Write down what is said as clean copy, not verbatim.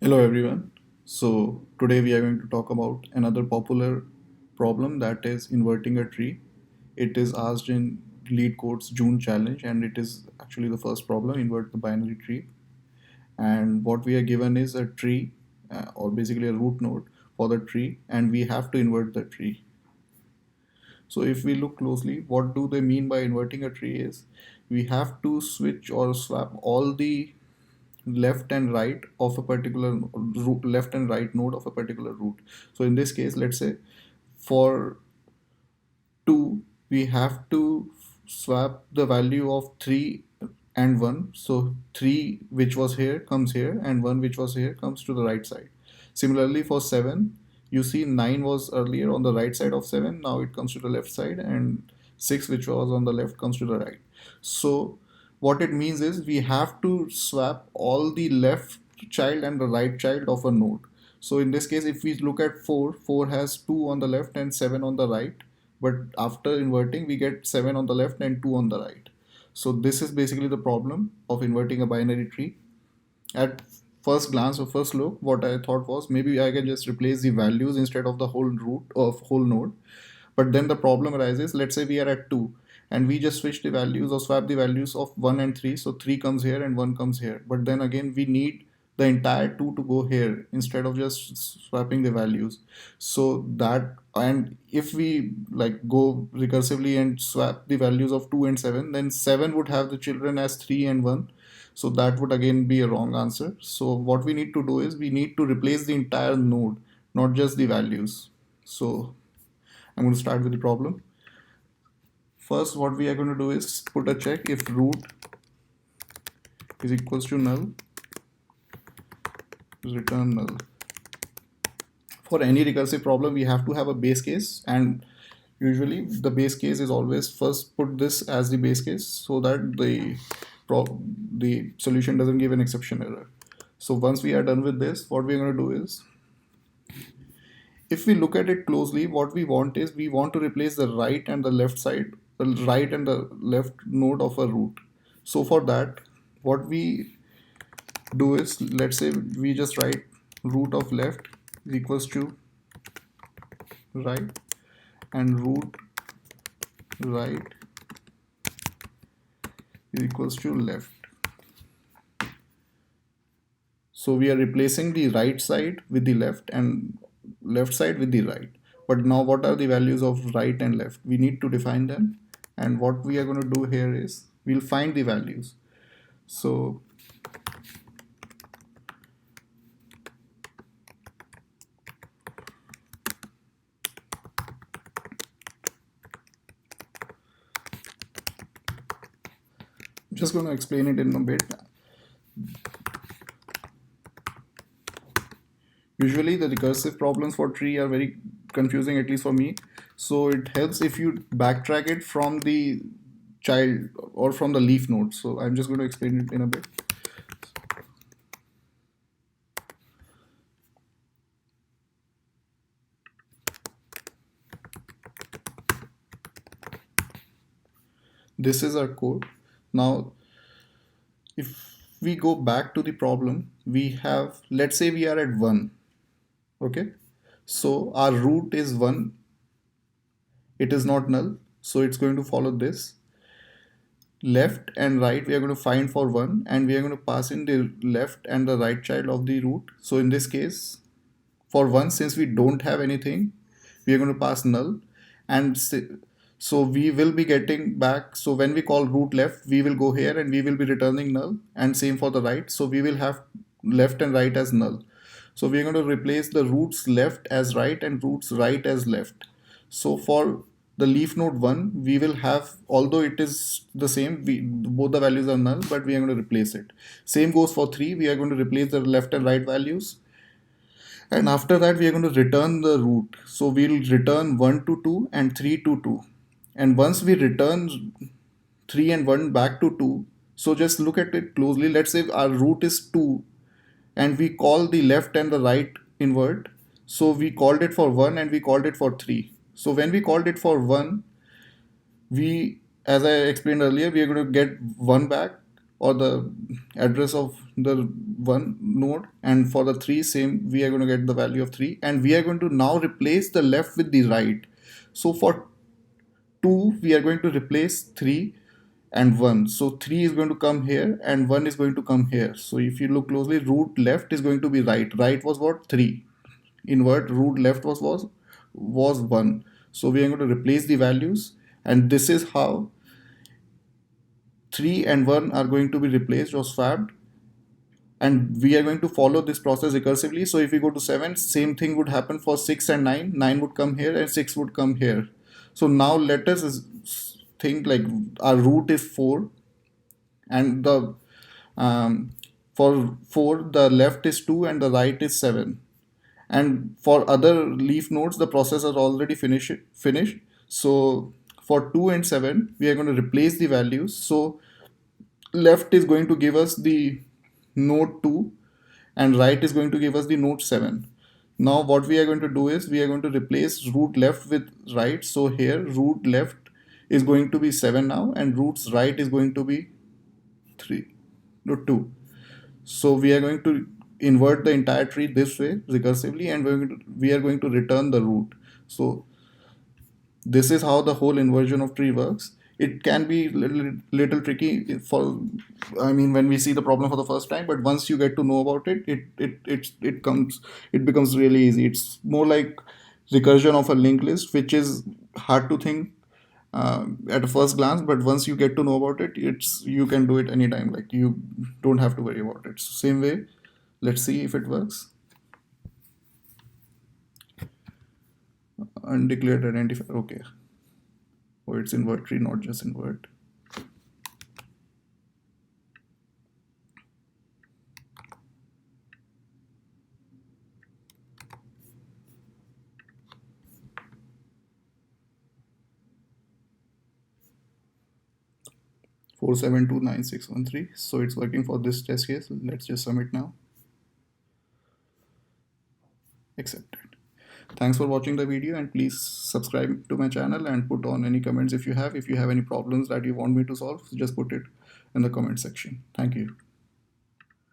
Hello everyone. So today we are going to talk about another popular problem, that is inverting a tree. It is asked in LeetCode's June challenge and it is actually the first problem, invert the binary tree. And what we are given is a tree or basically a root node for the tree, and we have to invert the tree. So if we look closely, what do they mean by inverting a tree is we have to switch or swap all the left and right of a particular root, left and right node of a particular root. So in this case, let's say for 2 we have to swap the value of 3 and 1. So 3 which was here comes here, and 1 which was here comes to the right side. Similarly for 7, you see 9 was earlier on the right side of 7, now it comes to the left side, and 6 which was on the left comes to the right. So what it means is we have to swap all the left child and the right child of a node. So in this case, if we look at 4 has 2 on the left and 7 on the right, but after inverting we get 7 on the left and 2 on the right. So this is basically the problem of inverting a binary tree. At first glance or first look, what I thought was maybe I can just replace the values instead of the whole root of whole node. But then the problem arises, let's say we are at 2 and we just switch the values or swap the values of 1 and 3. So 3 comes here and 1 comes here. But then again, we need the entire 2 to go here instead of just swapping the values. So that, and if we like go recursively and swap the values of 2 and 7, then 7 would have the children as 3 and 1. So that would again be a wrong answer. So what we need to do is we need to replace the entire node, not just the values. So I'm going to start with the problem. First, what we are going to do is put a check if root is equals to null, return null. For any recursive problem, we have to have a base case, and usually the base case is always first put this as the base case so that the solution doesn't give an exception error. So once we are done with this, what we're going to do is, if we look at it closely, what we want is we want to replace the right and the left side, the right and the left node of a root. So for that, what we do is, let's say we just write root of left is equals to right, and root right is equals to left. So we are replacing the right side with the left and left side with the right. But now what are the values of right and left? We need to define them. And what we are going to do here is we'll find the values. So I'm just going to explain it in a bit. Usually the recursive problems for tree are very confusing, at least for me. So it helps if you backtrack it from the child or from the leaf node. So I'm just going to explain it in a bit. This is our code. Now, if we go back to the problem, we have, let's say we are at 1. Okay. So our root is 1. It is not null. So it's going to follow this. Left and right we are going to find for 1, and we are going to pass in the left and the right child of the root. So in this case, for 1, since we don't have anything, we are going to pass null, and so we will be getting back. So when we call root left, we will go here and we will be returning null, and same for the right. So we will have left and right as null. So we are going to replace the roots left as right and roots right as left. So for the leaf node 1, we will have, although it is the same, both the values are null, but we are going to replace it. Same goes for 3. We are going to replace the left and right values, and after that we are going to return the root. So we'll return 1 to 2 and 3 to 2, and once we return 3 and 1 back to 2, so just look at it closely. Let's say our root is 2 and we call the left and the right invert. So we called it for 1 and we called it for 3. So when we called it for 1, we, as I explained earlier, we are going to get 1 back, or the address of the one node, and for the 3 same, we are going to get the value of 3, and we are going to now replace the left with the right. So for 2 we are going to replace 3 and 1. So 3 is going to come here and 1 is going to come here. So if you look closely, root left is going to be right. Right was what? 3. Invert root left was 1. So we are going to replace the values, and this is how 3 and 1 are going to be replaced or swapped, and we are going to follow this process recursively. So if we go to 7, same thing would happen for 6 and 9. 9 would come here and 6 would come here. So now let us think like our root is 4, and the for 4 the left is 2 and the right is 7. And for other leaf nodes the process is already finished. So for 2 and 7 we are going to replace the values. So left is going to give us the node 2 and right is going to give us the node 7. Now what we are going to do is we are going to replace root left with right. So here root left is going to be 7 now, and root's right is going to be 3 no 2. So we are going to invert the entire tree this way recursively, and we are going to return the root. So this is how the whole inversion of tree works. It can be little tricky for, I mean, when we see the problem for the first time, but once you get to know about it, it becomes really easy. It's more like recursion of a linked list, which is hard to think at a first glance, but once you get to know about it, you can do it anytime. Like, you don't have to worry about it. So same way, let's see if it works. Undeclared identifier. Okay. Oh, it's invert tree, not just invert. Four 729 613. So it's working for this test case. Let's just submit now. Accepted. Thanks for watching the video, and please subscribe to my channel and put on any comments if you have. If you have any problems that you want me to solve, just put it in the comment section. Thank you.